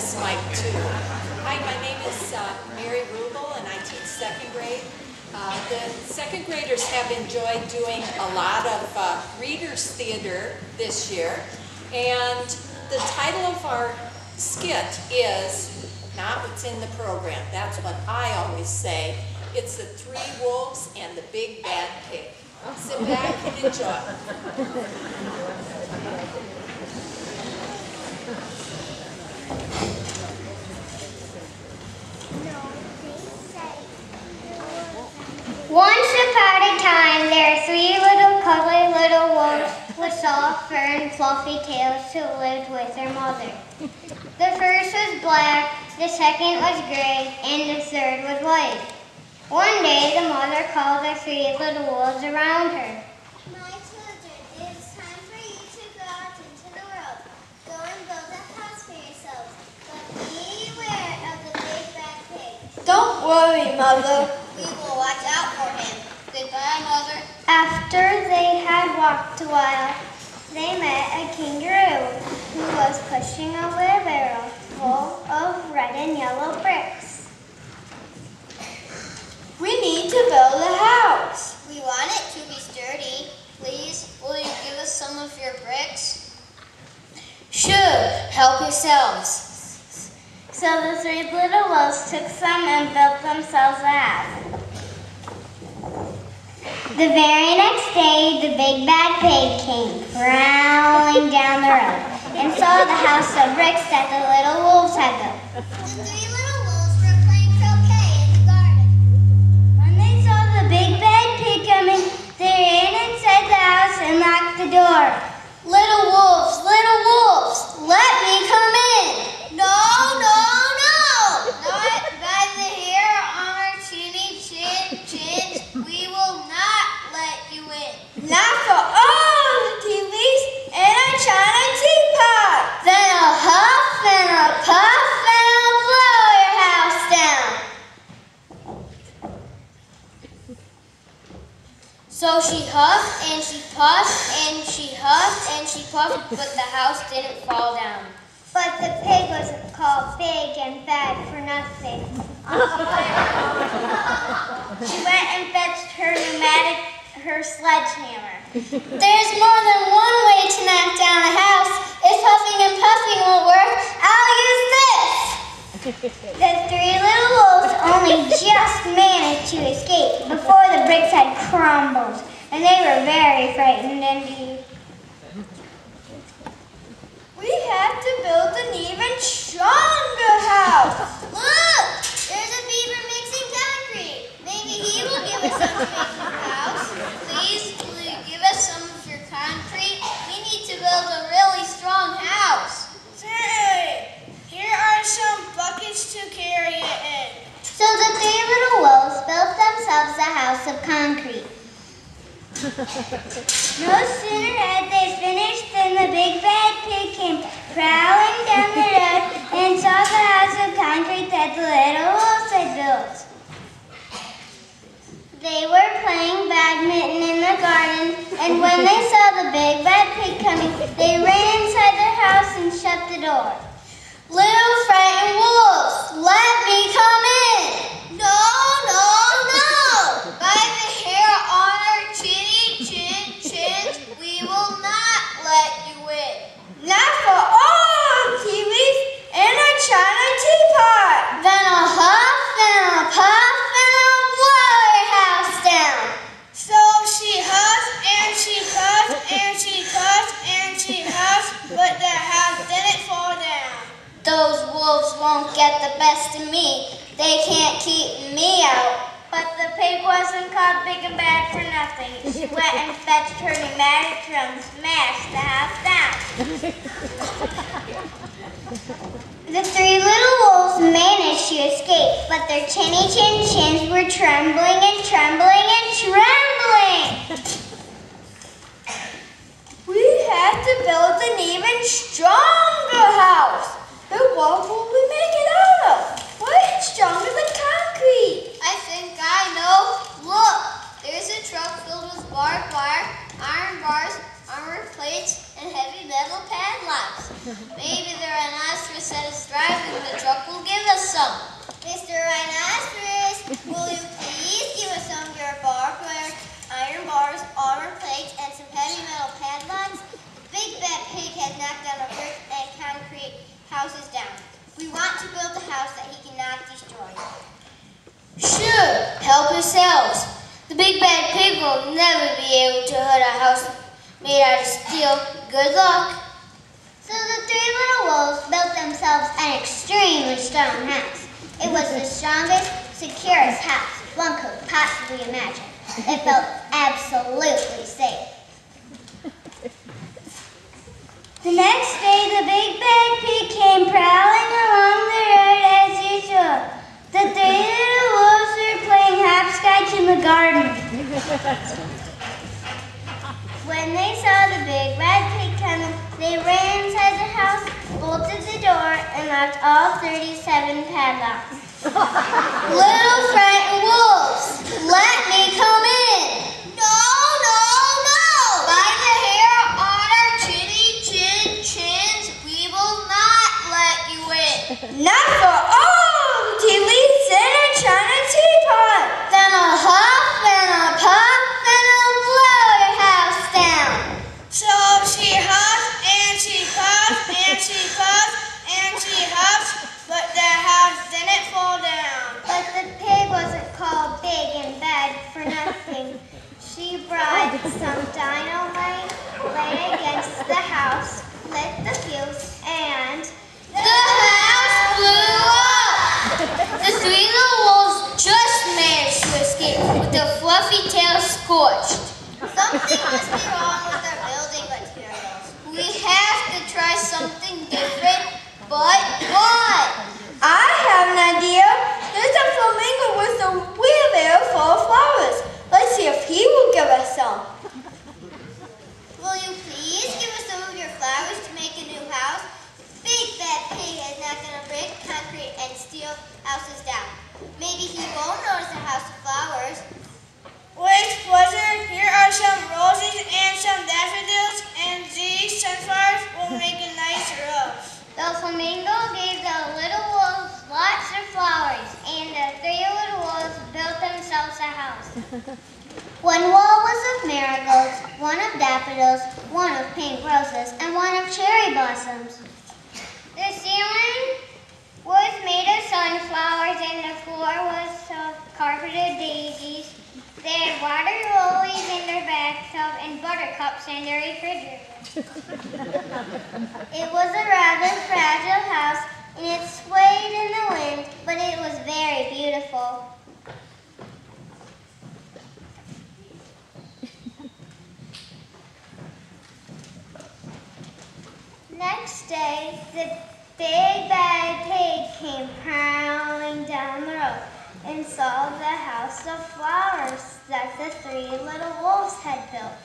this mic too. Hi, my name is Mary Rubel, and I teach second grade. The second graders have enjoyed doing a lot of readers theater this year, and the title of our skit is not what's in the program. That's what I always say. It's the Three Wolves and the Big Bad Pig. Sit back and enjoy. Once upon a time, there were three little cuddly little wolves with soft fur and fluffy tails who lived with their mother. The first was black, the second was gray, and the third was white. One day, the mother called the three little wolves around her. My children, it is time for you to go out into the world. Go and build a house for yourselves, but beware of the big bad pig. Don't worry, Mother. We will watch out for him. Goodbye, Mother. After they had walked a while, they met a kangaroo who was pushing a wheelbarrow full of red and yellow bricks. We need to build a house. We want it to be sturdy. Please, will you give us some of your bricks? Sure, help yourselves. So the three little wolves took some and built themselves a house. The very next day, the big bad pig came prowling down the road and saw the house of bricks that the little wolves had built. The three little wolves were playing croquet in the garden. When they saw the big bad pig coming, they ran inside the house and locked the door. Little wolves, let me come in. No, no, no. Not by the hair on our chins. We will not let you in. Not for all the TVs and a China teapot. Then a huff and a puff and I'll blow your house down. So she huffed and she puffed and she huffed and she puffed, but the house didn't fall down. But the pig was called big and bad for nothing. She went and fetched her sledgehammer. There's more than one way to knock down a house. If huffing and puffing won't work, I'll use this. The three little wolves only just managed to escape before the bricks had crumbled, and they were very frightened indeed. We have to build an even stronger house. Look, there's a beaver mixing concrete. Maybe he will give us some to make your house. Please, will you give us some of your concrete? We need to build a really strong house. Certainly. Here are some buckets to carry it in. So the three little wolves built themselves a house of concrete. No sooner had they finished than the big bad pig came prowling down the road and saw the house of concrete that the little wolves had built. They were playing badminton in the garden, and when they saw the big bad pig coming, they ran inside their house and shut the door. Little frightened wolves, let me come in. No, no, no. By the hair on our chins, we will not let you in. Not for all TVs and a China teapot. Then a huff and a puff and I'll blow your house down. So she huffed and she puffed and she puffed and she huffed, but the house didn't fall down. Those wolves won't get the best of me. They can't keep me out. But the pig wasn't called big and bad for nothing. She went and fetched her pneumatic drum and smashed the house down. The three little wolves managed to escape, but their chinny chins were trembling and trembling and trembling. We have to build an even stronger house. But what will we make it out of? What is stronger than concrete? I think I know. Look, there's a truck filled with barbed wire, iron bars, armored plates, and heavy metal padlocks. Maybe the rhinoceros that is driving some. Mr. Rhinoceros, will you please give us some of your barbed wire, iron bars, armor plates, and some heavy metal padlocks? Big Bad Pig has knocked down our brick and concrete houses down. We want to build a house that he cannot destroy. Sure, help yourselves. The Big Bad Pig will never be able to hurt a house made out of steel. Good luck. So the three little wolves built themselves an extremely strong house. It was the strongest, securest house one could possibly imagine. It felt absolutely safe. The next day, the Big Bad Pig came prowling along the road as usual. The three little wolves were playing hopscotch in the garden. When they saw the Big Bad Pig coming, they ran inside the house, bolted the door, and locked all 37 padlocks. Little frightened wolves, let me come in. No, no, no. By the hair on our chins, we will not let you in. Not for all tea leaves in a china teapot. Then a huff and a puff and I'll blow your house down. So she huffs and she puffs and she puffs and she huffs, but the house didn't fall down. But the pig wasn't called big and bad for nothing. She brought some dynamite, lay against the house, lit the fuse, and The house blew up. The three little wolves just managed to escape with their fluffy tails scorched. Something must be wrong with our building materials. We have to try something different, but what? I have an idea. There's a flamingo with a wheelbarrow full of flowers. Let's see if he will give us some. Will you please give us some of your flowers to make a new house? Big Bad Pig has knocked down brick, concrete, and steel houses down. Maybe he won't notice a house of flowers. With pleasure, here are some roses and some daffodils, and these sunflowers will make a nice roof. the flamingo gave the little wolves lots of flowers, and the three little wolves built themselves a house. One wall was of marigolds, one of daffodils, one of pink roses, and one of cherry blossoms. The ceiling was made of sunflowers, and the floor was of carpeted daisies. They had water lilies in their bathtub and buttercups in their refrigerator. It was a rather fragile house, and it swayed in the wind, but it was very beautiful. Next day, the Big Bad Pig came prowling down the road and saw the house of flowers that the three little wolves had built.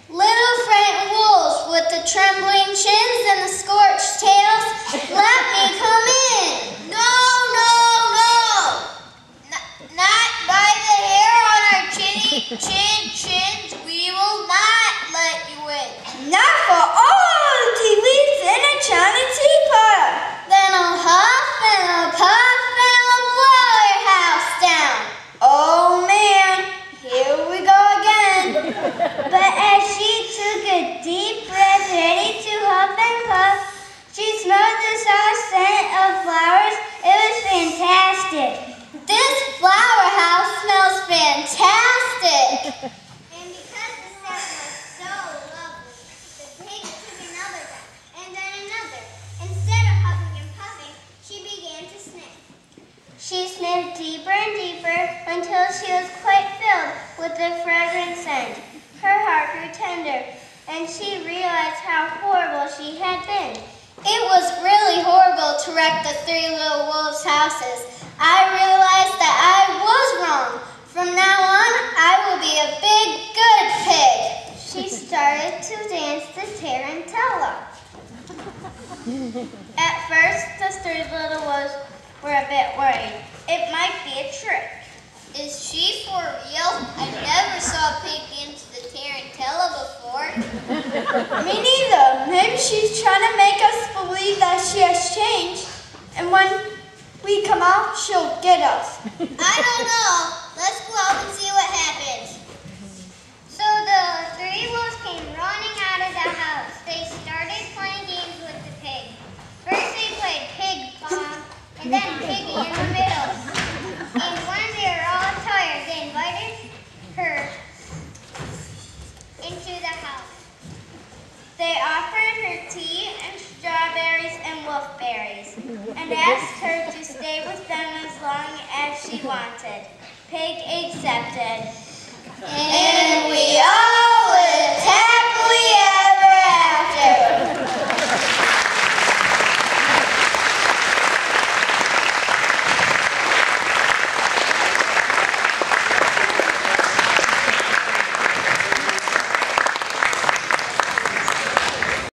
Little frightened wolves with the trembling chins and the scorched tails, let me come in. No, no, no. Not by the hair on our chins, we will not let you in. Not for all tea leaves in a china teapot. Then I'll huff and I'll puff and I'll blow your house down. Oh man, here we go again. But as she took a deep breath, ready to huff and puff, she smelled the soft scent of flowers. It was fantastic. This flower house smells fantastic. And because the scent was so lovely, the pig took another breath, and then another. Instead of huffing and puffing, she began to sniff. She sniffed deeper and deeper until she was quite filled with the fragrant scent. Her heart grew tender, and she realized how horrible she had been. It was really horrible to wreck the three little wolves' houses. I realized that I was wrong. From now on, I will be a big, good pig. She started to dance the tarantella. At first, the three little wolves were a bit worried. It might be a trick. Is she for real? I never saw a pig into the tarantella before. Me neither. Maybe she's trying to make us believe that she has changed. And when we come out she'll get us? I don't know. Let's go out and see what happens. So the three wolves came running out of the house. They started playing games with the pig. First they played pig bomb, and then piggy in the middle. And when they were all tired, they invited her into the house. They offered her tea and strawberries and wolfberries and asked her to stay with them as long as she wanted. Pig accepted. And we all